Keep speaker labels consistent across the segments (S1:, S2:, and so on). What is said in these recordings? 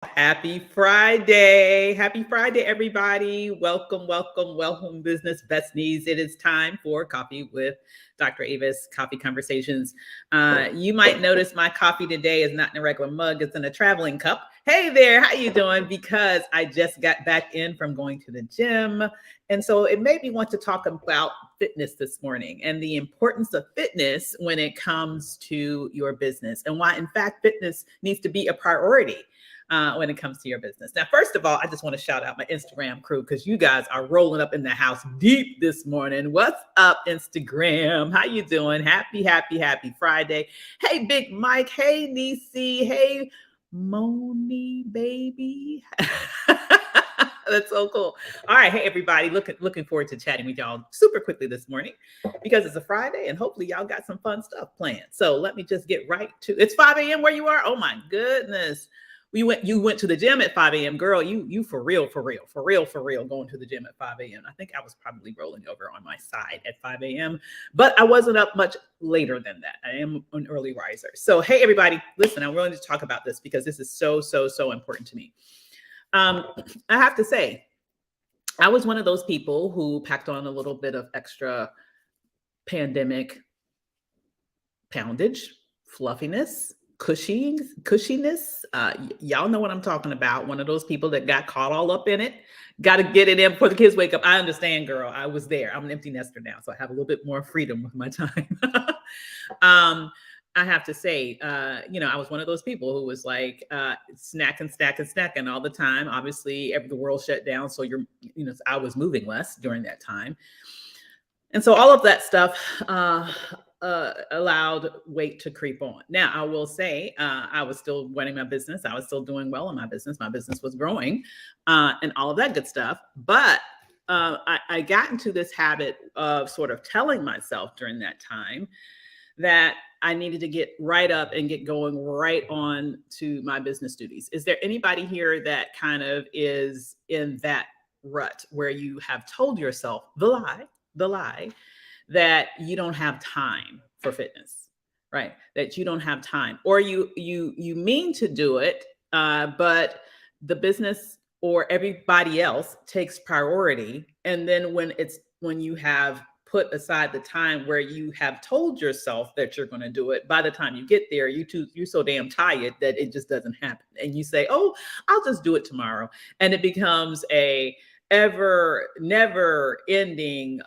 S1: Happy Friday. Happy Friday, everybody. Welcome, welcome, welcome, business besties. It is time for Coffee with Dr. Avis, Coffee Conversations. You might notice my coffee today is not in a regular mug, it's in a traveling cup. Hey there, how you doing? Because I just got back in from going to the gym. And so it made me want to talk about fitness this morning and the importance of fitness when it comes to your business and why, in fact, fitness needs to be a priority when it comes to your business. Now, first of all, I just want to shout out my Instagram crew because you guys are rolling up in the house deep this morning. What's up, Instagram? How you doing? Happy Friday. Hey, Big Mike. Hey, Nisi. Hey, Moni, baby. That's so cool. All right, hey everybody, looking forward to chatting with y'all super quickly this morning because it's a Friday and hopefully y'all got some fun stuff planned. So let me just get right to it's 5 a.m. where you are. Oh my goodness. You went to the gym at 5 a.m. Girl, you for real going to the gym at 5 a.m. I think I was probably rolling over on my side at 5 a.m. But I wasn't up much later than that. I am an early riser. So hey everybody, listen, I'm willing to talk about this because this is so important to me. I have to say, I was one of those people who packed on a little bit of extra pandemic poundage, fluffiness, cushiness. Y'all know what I'm talking about. One of those people that got caught all up in it. Got to get it in before the kids wake up. I understand, girl. I was there. I'm an empty nester now, so I have a little bit more freedom with my time. I have to say, I was one of those people who was like snacking all the time. Obviously, the world shut down, so I was moving less during that time, and so all of that stuff allowed weight to creep on. Now, I will say, I was still running my business. I was still doing well in my business. My business was growing, and all of that good stuff. But I got into this habit of sort of telling myself during that time that I needed to get right up and get going right on to my business duties. Is there anybody here that kind of is in that rut where you have told yourself the lie that you don't have time for fitness, right? That you don't have time, or you mean to do it, but the business or everybody else takes priority, and then when you have put aside the time where you have told yourself that you're going to do it, by the time you get there, you're so damn tired that it just doesn't happen, and you say, "Oh, I'll just do it tomorrow," and it becomes a never ending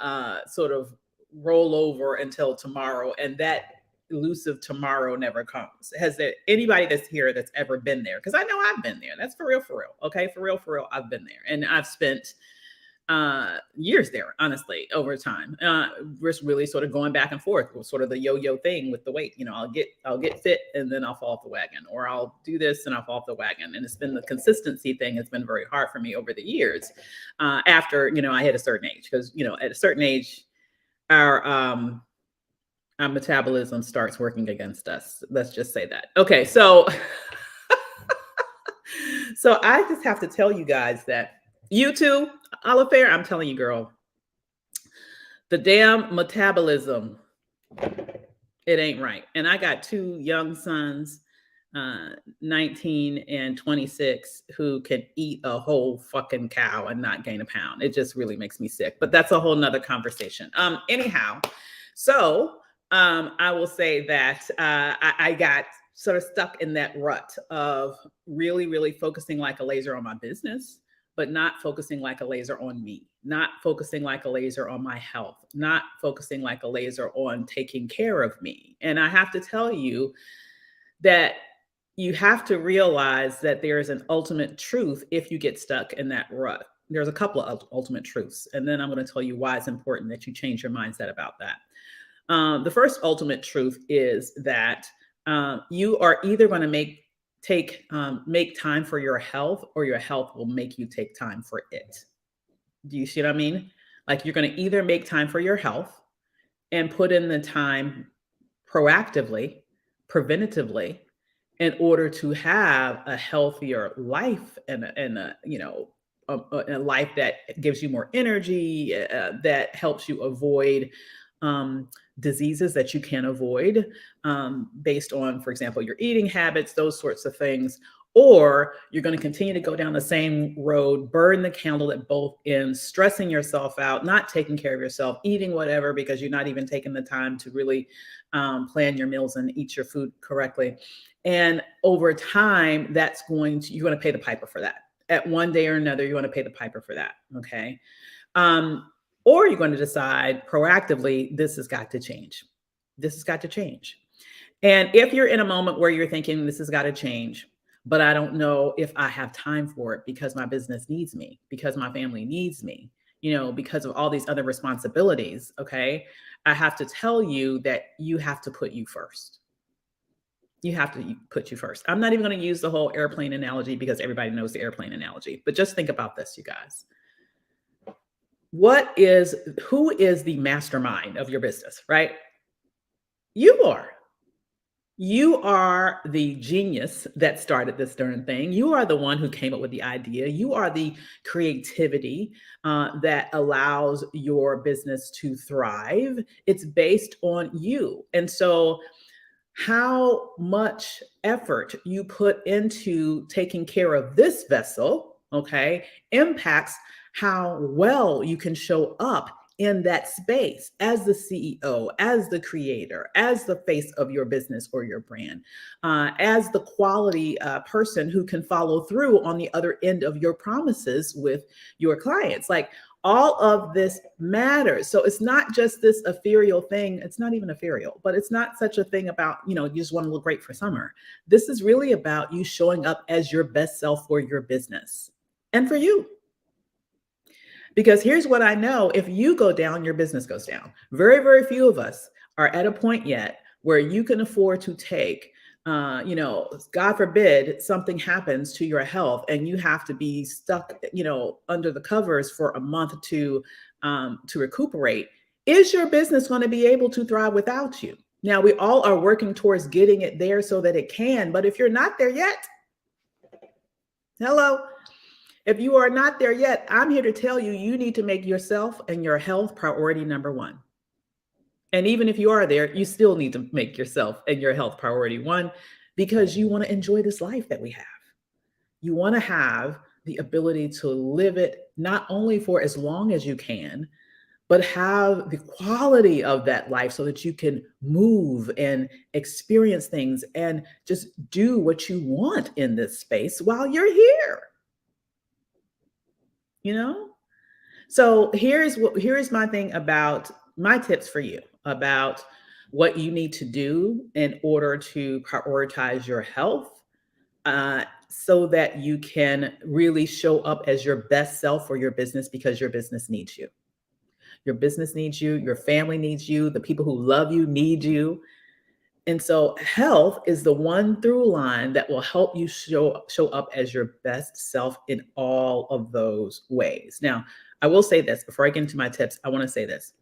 S1: sort of roll over until tomorrow, and that elusive tomorrow never comes. Has there anybody that's here that's ever been there? Because I know I've been there. That's for real. Okay, for real, I've been there, and I've spent years there, honestly, over time. Just really sort of going back and forth, sort of the yo-yo thing with the weight. I'll get fit and then I'll fall off the wagon, or I'll do this and I'll fall off the wagon. And it's been the consistency thing. It's been very hard for me over the years. After I hit a certain age, because at a certain age, our metabolism starts working against us. Let's just say that. Okay, so so I just have to tell you guys that you too, Oliver, I'm telling you, girl, the damn metabolism, it ain't right. And I got two young sons, 19 and 26, who can eat a whole fucking cow and not gain a pound. It just really makes me sick. But that's a whole nother conversation. Anyhow, so I will say that I got sort of stuck in that rut of really focusing like a laser on my business, but not focusing like a laser on me, not focusing like a laser on my health, not focusing like a laser on taking care of me. And I have to tell you that you have to realize that there is an ultimate truth if you get stuck in that rut. There's a couple of ultimate truths, and then I'm going to tell you why it's important that you change your mindset about that. The first ultimate truth is that you are either going to make time for your health, or your health will make you take time for it. Do you see what I mean? Like, you're going to either make time for your health and put in the time proactively, preventatively, in order to have a healthier life and a life that gives you more energy, that helps you avoid diseases that you can avoid based on, for example, your eating habits, those sorts of things. or you're going to continue to go down the same road, burn the candle at both ends, stressing yourself out, not taking care of yourself, eating whatever because you're not even taking the time to really plan your meals and eat your food correctly. And over time, you're going to pay the piper for that. At one day or another, you're going to pay the piper for that. Okay. Or you're going to decide proactively, this has got to change. This has got to change. And if you're in a moment where you're thinking this has got to change, but I don't know if I have time for it because my business needs me, because my family needs me, because of all these other responsibilities. Okay. I have to tell you that you have to put you first. You have to put you first. I'm not even going to use the whole airplane analogy because everybody knows the airplane analogy, but just think about this, you guys. Who is the mastermind of your business, right? You are. You are the genius that started this darn thing. You are the one who came up with the idea. You are the creativity that allows your business to thrive. It's based on you. And so, how much effort you put into taking care of this vessel, okay, impacts how well you can show up in that space as the CEO, as the creator, as the face of your business or your brand, as the quality person who can follow through on the other end of your promises with your clients. Like, all of this matters. So it's not just this ethereal thing. It's not even ethereal, but it's not such a thing about, you just want to look great for summer. This is really about you showing up as your best self for your business and for you. Because here's what I know: if you go down, your business goes down. Very, very few of us are at a point yet where you can afford to take, God forbid something happens to your health and you have to be stuck, under the covers for a month to recuperate. Is your business going to be able to thrive without you? Now, we all are working towards getting it there so that it can, but if you're not there yet, hello. If you are not there yet, I'm here to tell you, you need to make yourself and your health priority number one. And even if you are there, you still need to make yourself and your health priority one, because you want to enjoy this life that we have. You want to have the ability to live it not only for as long as you can, but have the quality of that life so that you can move and experience things and just do what you want in this space while you're here. So here's my thing about my tips for you about what you need to do in order to prioritize your health, so that you can really show up as your best self for your business, because your business needs you. Your business needs you, your family needs you, the people who love you need you. And so health is the one through line that will help you show up as your best self in all of those ways. Now, I will say this before I get into my tips. I want to say this.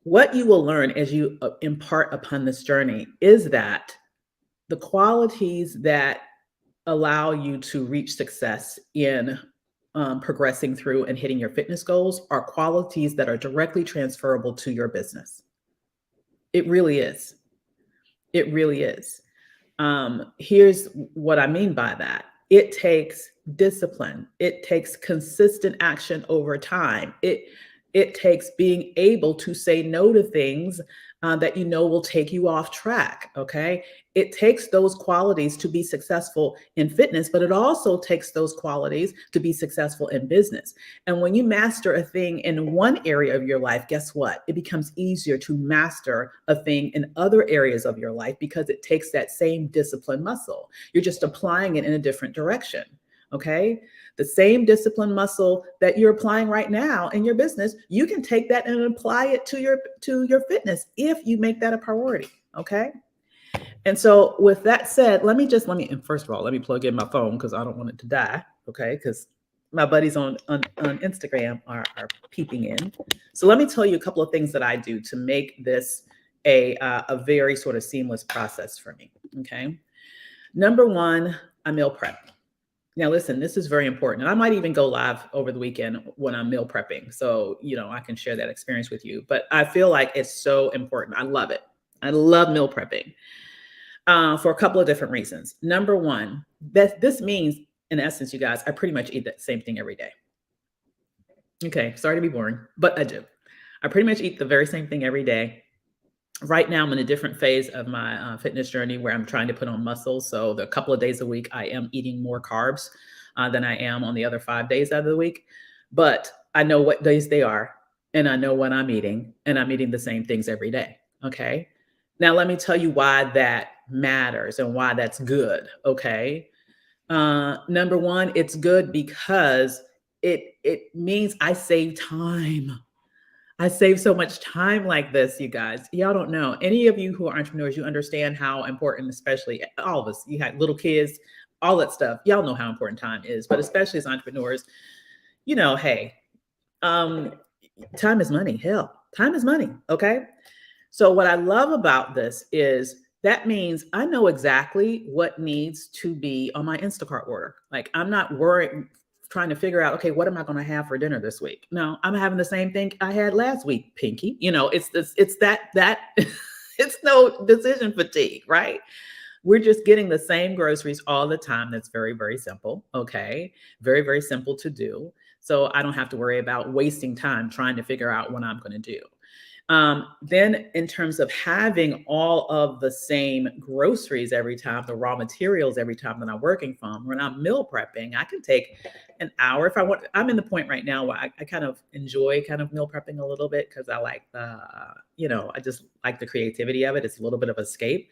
S1: What you will learn as you impart upon this journey is that the qualities that allow you to reach success in progressing through and hitting your fitness goals are qualities that are directly transferable to your business. It really is. It really is. Here's what I mean by that. It takes discipline. It takes consistent action over time. It takes being able to say no to things that will take you off track. Okay. It takes those qualities to be successful in fitness, but it also takes those qualities to be successful in business. And when you master a thing in one area of your life, guess what? It becomes easier to master a thing in other areas of your life because it takes that same discipline muscle. You're just applying it in a different direction. Okay. The same discipline muscle that you're applying right now in your business, you can take that and apply it to your fitness if you make that a priority. Okay. And so with that said, and first of all, let me plug in my phone because I don't want it to die. Okay. Because my buddies on Instagram are peeping in. So let me tell you a couple of things that I do to make this a very sort of seamless process for me. Okay. Number one, I meal prep. Now, listen, this is very important. And I might even go live over the weekend when I'm meal prepping. So, I can share that experience with you. But I feel like it's so important. I love it. I love meal prepping. for a couple of different reasons. Number one, that this means, in essence, you guys, I pretty much eat the same thing every day. Okay, sorry to be boring, but I do. I pretty much eat the very same thing every day. Right now, I'm in a different phase of my fitness journey where I'm trying to put on muscle. So the couple of days a week, I am eating more carbs than I am on the other 5 days out of the week. But I know what days they are, and I know what I'm eating, and I'm eating the same things every day. Okay. Now, let me tell you why that matters and why that's good. Okay. Number one, it's good because it means I save time. I save so much time like this, you guys. Y'all don't know. Any of you who are entrepreneurs, you understand how important, especially all of us, you had little kids, all that stuff. Y'all know how important time is, but especially as entrepreneurs, hey, um, time is money. Hell, time is money. Okay. So what I love about this is that means I know exactly what needs to be on my Instacart order. Like I'm not worried trying to figure out, okay, what am I going to have for dinner this week? No, I'm having the same thing I had last week, Pinky. It's this, it's that it's no decision fatigue, right? We're just getting the same groceries all the time. That's very, very simple. Okay. Very, very simple to do. So I don't have to worry about wasting time trying to figure out what I'm going to do. Then in terms of having all of the same groceries every time, the raw materials every time that I'm working from, when I'm meal prepping, I can take an hour if I want. I'm in the point right now where I kind of enjoy kind of meal prepping a little bit because I like I just like the creativity of it. It's a little bit of escape.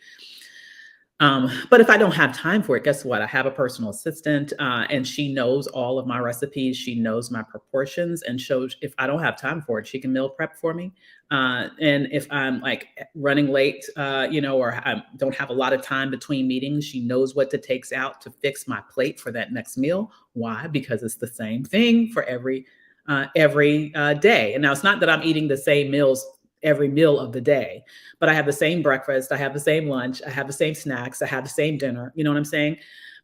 S1: But if I don't have time for it, guess what? I have a personal assistant, and she knows all of my recipes. She knows my proportions, and shows if I don't have time for it, she can meal prep for me. And if I'm like running late, or I don't have a lot of time between meetings, she knows what to take out to fix my plate for that next meal. Why? Because it's the same thing for every day. And now it's not that I'm eating the same meals every meal of the day, but I have the same breakfast, I have the same lunch, I have the same snacks, I have the same dinner, you know what I'm saying?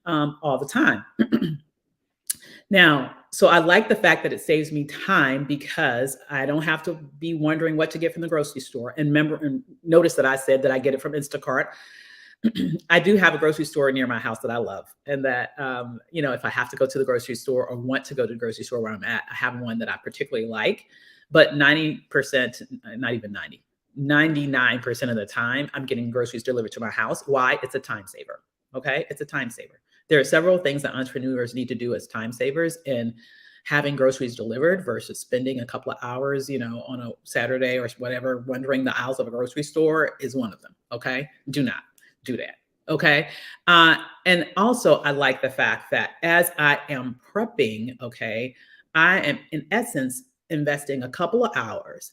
S1: All the time. Now, so I like the fact that it saves me time because I don't have to be wondering what to get from the grocery store. And remember, and notice that I said that I get it from Instacart. I do have a grocery store near my house that I love. And that, if I have to go to the grocery store or want to go to the grocery store where I'm at, I have one that I particularly like. But 90%, not even 90, 99% of the time, I'm getting groceries delivered to my house. Why? It's a time saver. Okay. It's a time saver. There are several things that entrepreneurs need to do as time savers, and having groceries delivered versus spending a couple of hours, on a Saturday or whatever, wandering the aisles of a grocery store is one of them. Okay. Do not do that. Okay. And also I like the fact that as I am prepping, okay, I am in essence investing a couple of hours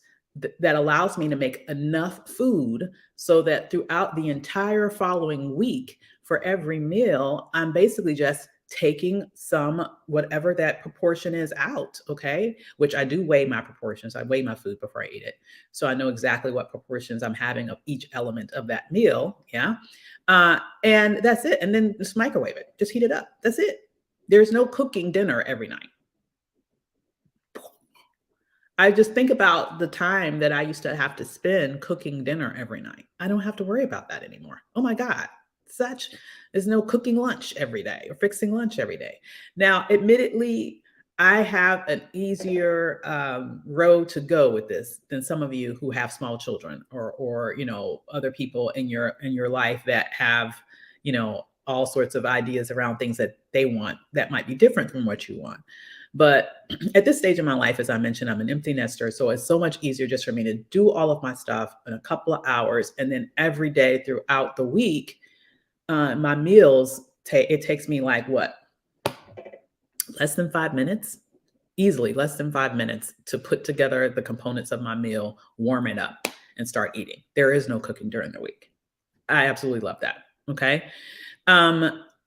S1: that allows me to make enough food so that throughout the entire following week, for every meal, I'm basically just taking some, whatever that proportion is, out. Okay. Which I do weigh my proportions. I weigh my food before I eat it. So I know exactly what proportions I'm having of each element of that meal. Yeah. And that's it. And then just microwave it, just heat it up. That's it. There's no cooking dinner every night. I just think about the time that I used to have to spend cooking dinner every night. I don't have to worry about that anymore. Oh my God. There's no cooking lunch every day or fixing lunch every day. Now, admittedly, I have an easier road to go with this than some of you who have small children or other people in your life that have all sorts of ideas around things that they want that might be different from what you want. But at this stage of my life, as I mentioned, I'm an empty nester. So it's so much easier just for me to do all of my stuff in a couple of hours. And then every day throughout the week, my meals, it takes me like what? Less than 5 minutes? Easily less than 5 minutes to put together the components of my meal, warm it up, and start eating. There is no cooking during the week. I absolutely love that. Okay.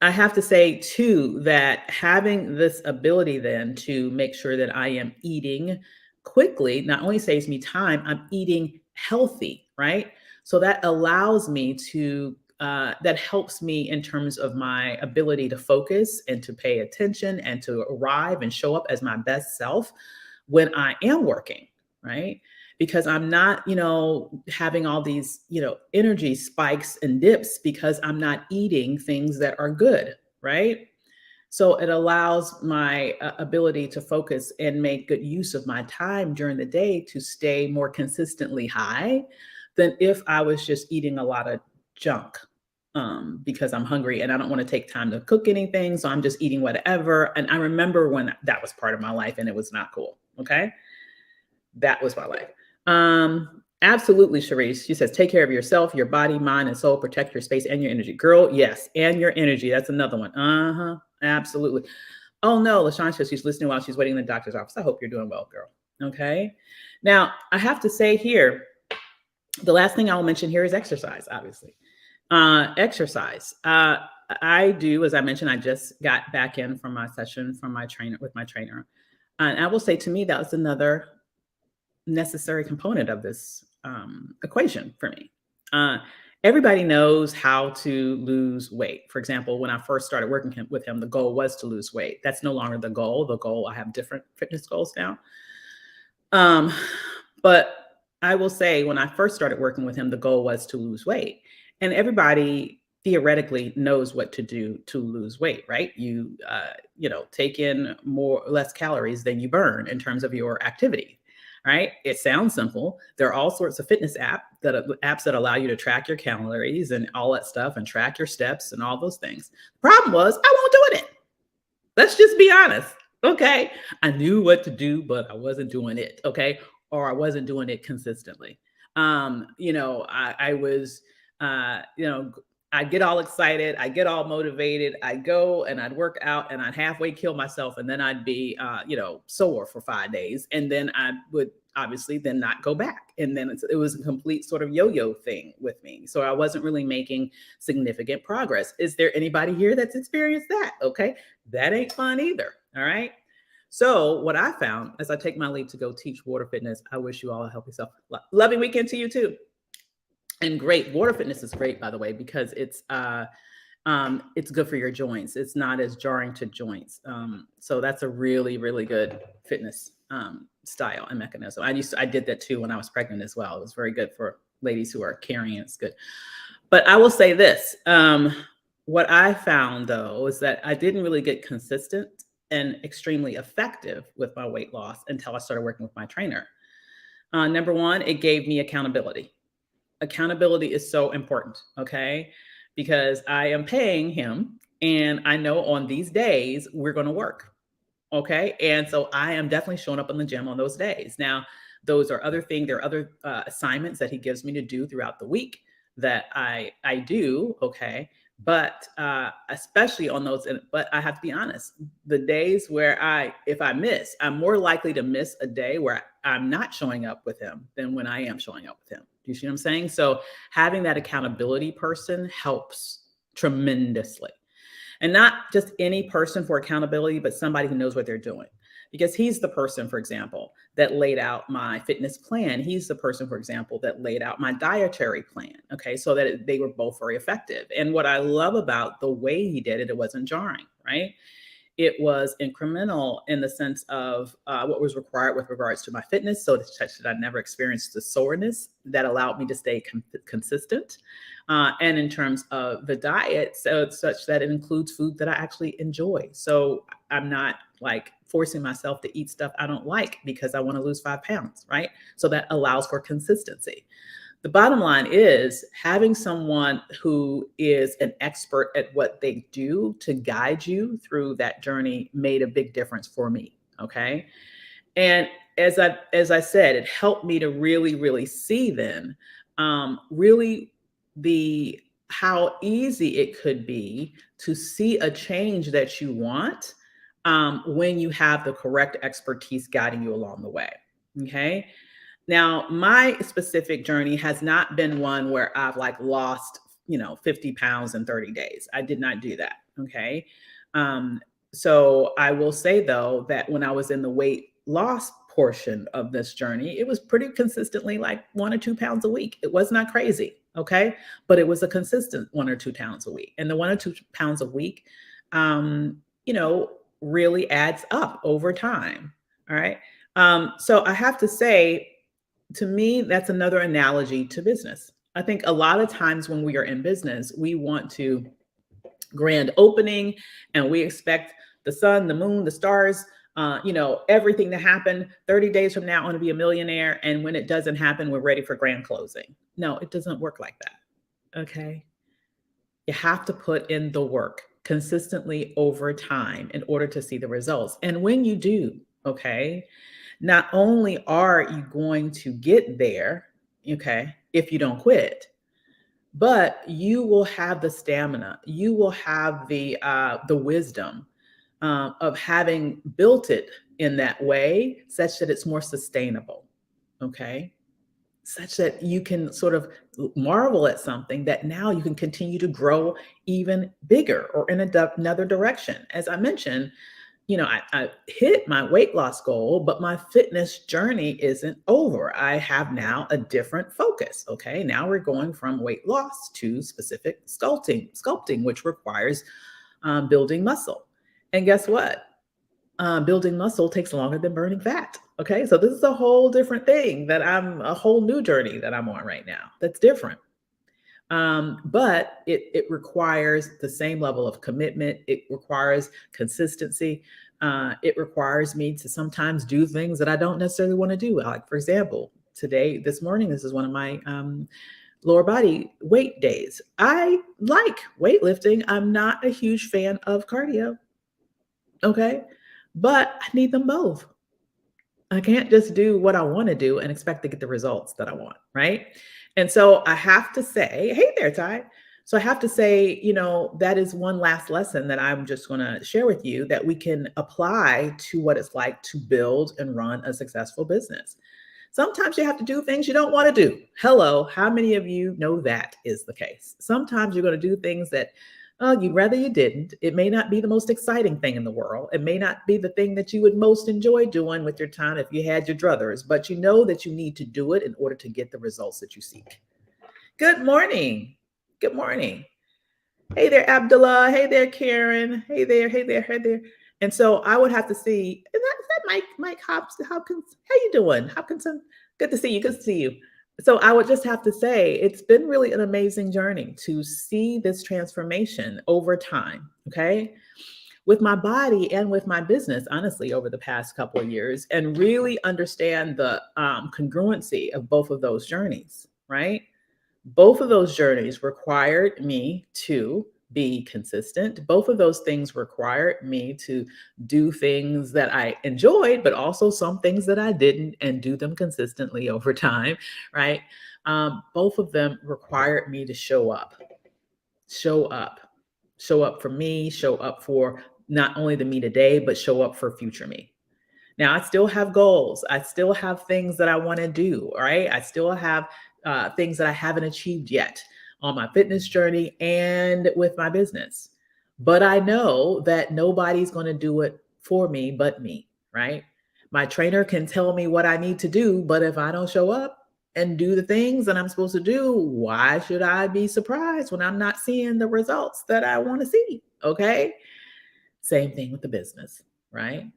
S1: I have to say too, that having this ability then to make sure that I am eating quickly not only saves me time, I'm eating healthy, right? So that allows me to, that helps me in terms of my ability to focus and to pay attention and to arrive and show up as my best self when I am working, right? because I'm not, having all these, energy spikes and dips because I'm not eating things that are good, right? So it allows my ability to focus and make good use of my time during the day to stay more consistently high than if I was just eating a lot of junk, because I'm hungry and I don't want to take time to cook anything. So I'm just eating whatever. And I remember when that was part of my life and it was not cool. Okay. That was my life. Absolutely, Sharice. She says, take care of yourself, your body, mind, and soul. Protect your space and your energy. Girl, yes. And your energy. That's another one. Uh-huh. Absolutely. Oh no, LaShawn says she's listening while she's waiting in the doctor's office. I hope you're doing well, girl. Okay. Now, I have to say here, the last thing I'll mention here is exercise, obviously. Exercise. I do, as I mentioned, I just got back in from my session from my trainer with my trainer. And I will say, to me, that was another necessary component of this equation for me. Everybody knows how to lose weight. For example, when I first started working with him, the goal was to lose weight. That's no longer the goal. The goal, I have different fitness goals now. But I will say, when I first started working with him, the goal was to lose weight. And everybody theoretically knows what to do to lose weight, right? You, take in less calories than you burn in terms of your activity. Right? It sounds simple. There are all sorts of fitness apps that allow you to track your calories and all that stuff and track your steps and all those things. The problem was I wasn't doing it. Let's just be honest. Okay. I knew what to do, but I wasn't doing it. Okay. Or I wasn't doing it consistently. I was, I'd get all excited. I get all motivated. I'd go and I'd work out and I'd halfway kill myself. And then I'd be, sore for 5 days. And then I would obviously then not go back. And then it was a complete sort of yo-yo thing with me. So I wasn't really making significant progress. Is there anybody here that's experienced that? Okay. That ain't fun either. All right. So what I found as I take my leave to go teach water fitness, I wish you all a healthy self. Loving weekend to you too. And great. Water fitness is great, by the way, because it's good for your joints. It's not as jarring to joints. So that's a really, really good fitness style and mechanism. I did that too when I was pregnant as well. It was very good for ladies who are carrying. It's good. But I will say this. What I found though is that I didn't really get consistent and extremely effective with my weight loss until I started working with my trainer. Number one, it gave me accountability. Accountability is so important, okay? Because I am paying him and I know on these days we're going to work, okay? And so I am definitely showing up in the gym on those days. Now, those are other things, there are other assignments that he gives me to do throughout the week that I do, okay? But especially on those, but I have to be honest, the days where if I miss, I'm more likely to miss a day where I'm not showing up with him than when I am showing up with him. Do you see what I'm saying? So having that accountability person helps tremendously. And not just any person for accountability, but somebody who knows what they're doing. Because he's the person, for example, that laid out my fitness plan. He's the person, for example, that laid out my dietary plan. Okay. So that they were both very effective. And what I love about the way he did it, it wasn't jarring, right? It was incremental in the sense of what was required with regards to my fitness. So that I never experienced the soreness that allowed me to stay consistent. And in terms of the diet, so it's such that it includes food that I actually enjoy. So I'm not like forcing myself to eat stuff I don't like because I want to lose 5 pounds, right? So that allows for consistency. The bottom line is having someone who is an expert at what they do to guide you through that journey made a big difference for me. Okay. And as I said, it helped me to really, really see then really how easy it could be to see a change that you want when you have the correct expertise guiding you along the way. Okay. Now, my specific journey has not been one where I've like lost, 50 pounds in 30 days. I did not do that. Okay. So I will say though, that when I was in the weight loss portion of this journey, it was pretty consistently like 1 or 2 pounds a week. It was not crazy. Okay. But it was a consistent 1 or 2 pounds a week. And the 1 or 2 pounds a week, really adds up over time. All right. So I have to say, To me, that's another analogy to business. I think a lot of times when we are in business, we want to grand opening and we expect the sun, the moon, the stars, everything to happen 30 days from now. I want to be a millionaire. And when it doesn't happen, we're ready for grand closing. No, it doesn't work like that. Okay. You have to put in the work consistently over time in order to see the results. And when you do, okay, not only are you going to get there, okay, if you don't quit, but you will have the stamina, you will have the wisdom of having built it in that way such that it's more sustainable, okay, such that you can sort of marvel at something that now you can continue to grow even bigger or in another direction. As I mentioned, I hit my weight loss goal, but my fitness journey isn't over. I have now a different focus. Okay. Now we're going from weight loss to specific sculpting, which requires building muscle. And guess what? Building muscle takes longer than burning fat. Okay. So this is a whole different thing a whole new journey that I'm on right now. That's different. But it requires the same level of commitment. It requires consistency. It requires me to sometimes do things that I don't necessarily want to do. Like, for example, this morning, this is one of my lower body weight days. I like weightlifting. I'm not a huge fan of cardio. Okay. But I need them both. I can't just do what I want to do and expect to get the results that I want, right? And so I have to say, hey there, Ty. So I have to say, that is one last lesson that I'm just going to share with you that we can apply to what it's like to build and run a successful business. Sometimes you have to do things you don't want to do. Hello, how many of you know that is the case? Sometimes you're going to do things that you'd rather you didn't. It may not be the most exciting thing in the world. It may not be the thing that you would most enjoy doing with your time if you had your druthers, but you know that you need to do it in order to get the results that you seek. Good morning. Good morning. Hey there, Abdullah. Hey there, Karen. Hey there, hey there, hey there. And so I would have to see, is that Mike Hopkins? How you doing? Hopkinson? Good to see you. Good to see you. So I would just have to say it's been really an amazing journey to see this transformation over time, okay? With my body and with my business, honestly, over the past couple of years, and really understand the congruency of both of those journeys, right? Both of those journeys required me to be consistent. Both of those things required me to do things that I enjoyed, but also some things that I didn't, and do them consistently over time, right? Both of them required me to show up, show up, show up for me, show up for not only the me today, but show up for future me. Now, I still have goals. I still have things that I want to do, right? I still have things that I haven't achieved yet on my fitness journey and with my business. But I know that nobody's going to do it for me but me, right? My trainer can tell me what I need to do, but if I don't show up and do the things that I'm supposed to do, why should I be surprised when I'm not seeing the results that I want to see? Okay. Same thing with the business, right?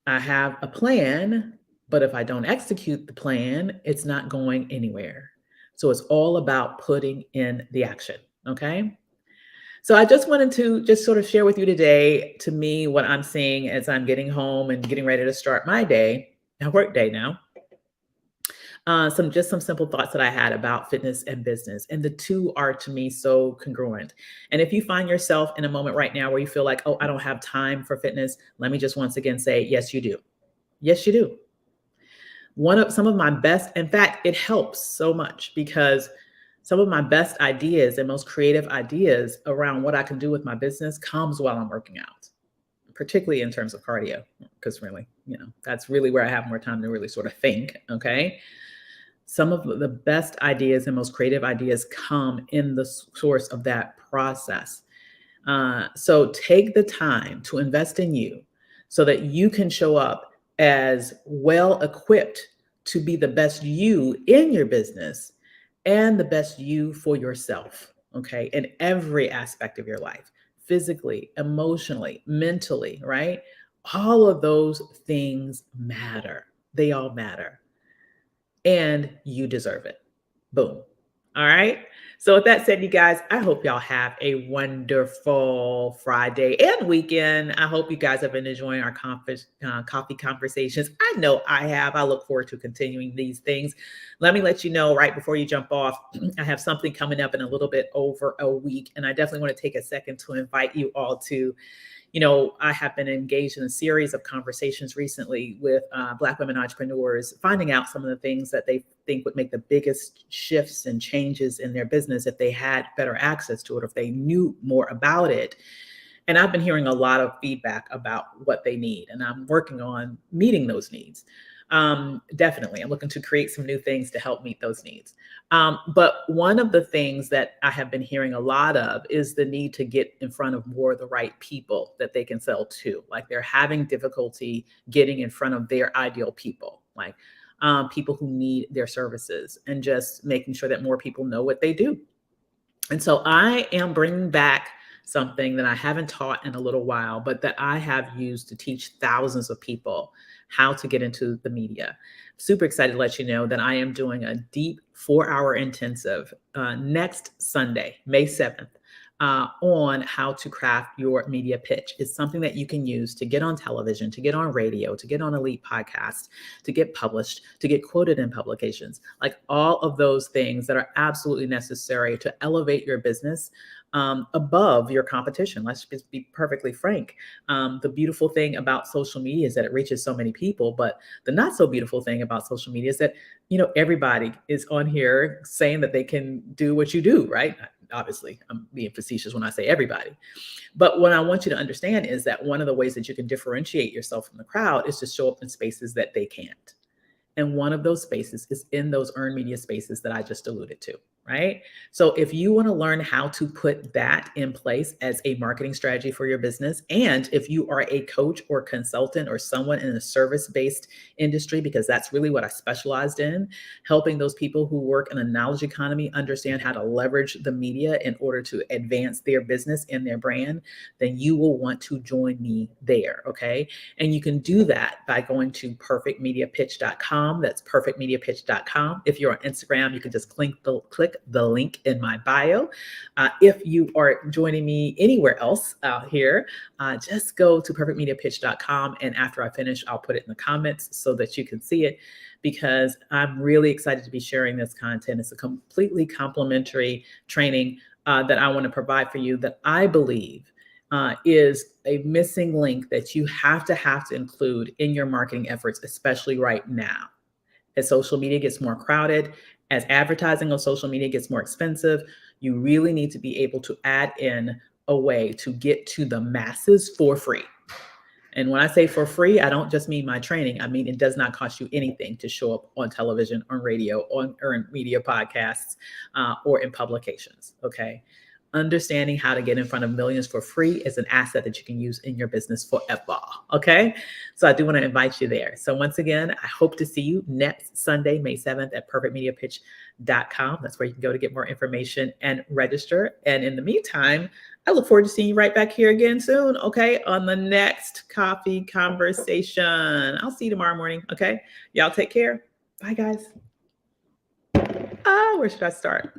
S1: I have a plan, but if I don't execute the plan, it's not going anywhere. So it's all about putting in the action. Okay. So I just wanted to just sort of share with you today, to me, what I'm seeing as I'm getting home and getting ready to start my day, my work day now. Some simple thoughts that I had about fitness and business, and the two are to me so congruent. And if you find yourself in a moment right now where you feel like, oh, I don't have time for fitness, let me just once again say, yes, you do. Yes, you do. Some of my best, in fact, it helps so much because some of my best ideas and most creative ideas around what I can do with my business comes while I'm working out, particularly in terms of cardio, because really, that's really where I have more time to really sort of think. Okay. Some of the best ideas and most creative ideas come in the source of that process. So take the time to invest in you so that you can show up as well equipped to be the best you in your business and the best you for yourself, okay, in every aspect of your life, physically, emotionally, mentally, right? All of those things matter. They all matter. and you deserve it. Boom. All right. So with that said, you guys, I hope y'all have a wonderful Friday and weekend. I hope you guys have been enjoying our coffee conversations. I know I have. I look forward to continuing these things. Let me let you know right before you jump off, I have something coming up in a little bit over a week, and I definitely want to take a second to invite you all to, I have been engaged in a series of conversations recently with Black women entrepreneurs, finding out some of the things that they think would make the biggest shifts and changes in their business if they had better access to it, or if they knew more about it. And I've been hearing a lot of feedback about what they need, and I'm working on meeting those needs. Definitely, I'm looking to create some new things to help meet those needs. But one of the things that I have been hearing a lot of is the need to get in front of more of the right people that they can sell to. Like they're having difficulty getting in front of their ideal people, like people who need their services, and just making sure that more people know what they do. And so I am bringing back something that I haven't taught in a little while, but that I have used to teach thousands of people how to get into the media. Super excited to let you know that I am doing a deep 4-hour intensive next Sunday, May 7th. On how to craft your media pitch. It's something that you can use to get on television, to get on radio, to get on elite podcasts, to get published, to get quoted in publications, like all of those things that are absolutely necessary to elevate your business above your competition. Let's just be perfectly frank. The beautiful thing about social media is that it reaches so many people, but the not so beautiful thing about social media is that, everybody is on here saying that they can do what you do, right? Obviously, I'm being facetious when I say everybody. But what I want you to understand is that one of the ways that you can differentiate yourself from the crowd is to show up in spaces that they can't. And one of those spaces is in those earned media spaces that I just alluded to, right? So if you want to learn how to put that in place as a marketing strategy for your business, and if you are a coach or consultant or someone in a service-based industry, because that's really what I specialized in, helping those people who work in a knowledge economy understand how to leverage the media in order to advance their business and their brand, then you will want to join me there, okay? And you can do that by going to perfectmediapitch.com. That's perfectmediapitch.com. If you're on Instagram, you can just click the link in my bio. If you are joining me anywhere else out here, just go to perfectmediapitch.com. And after I finish, I'll put it in the comments so that you can see it, because I'm really excited to be sharing this content. It's a completely complimentary training that I want to provide for you that I believe is a missing link that you have to include in your marketing efforts, especially right now. As social media gets more crowded, as advertising on social media gets more expensive, you really need to be able to add in a way to get to the masses for free. And when I say for free, I don't just mean my training. I mean, it does not cost you anything to show up on television, on radio, on earned media podcasts, or in publications, okay? Understanding how to get in front of millions for free is an asset that you can use in your business forever. Okay. So I do want to invite you there. So once again, I hope to see you next Sunday, May 7th at perfectmediapitch.com. That's where you can go to get more information and register. And in the meantime, I look forward to seeing you right back here again soon. Okay. On the next coffee conversation. I'll see you tomorrow morning. Okay. Y'all take care. Bye guys. Where should I start?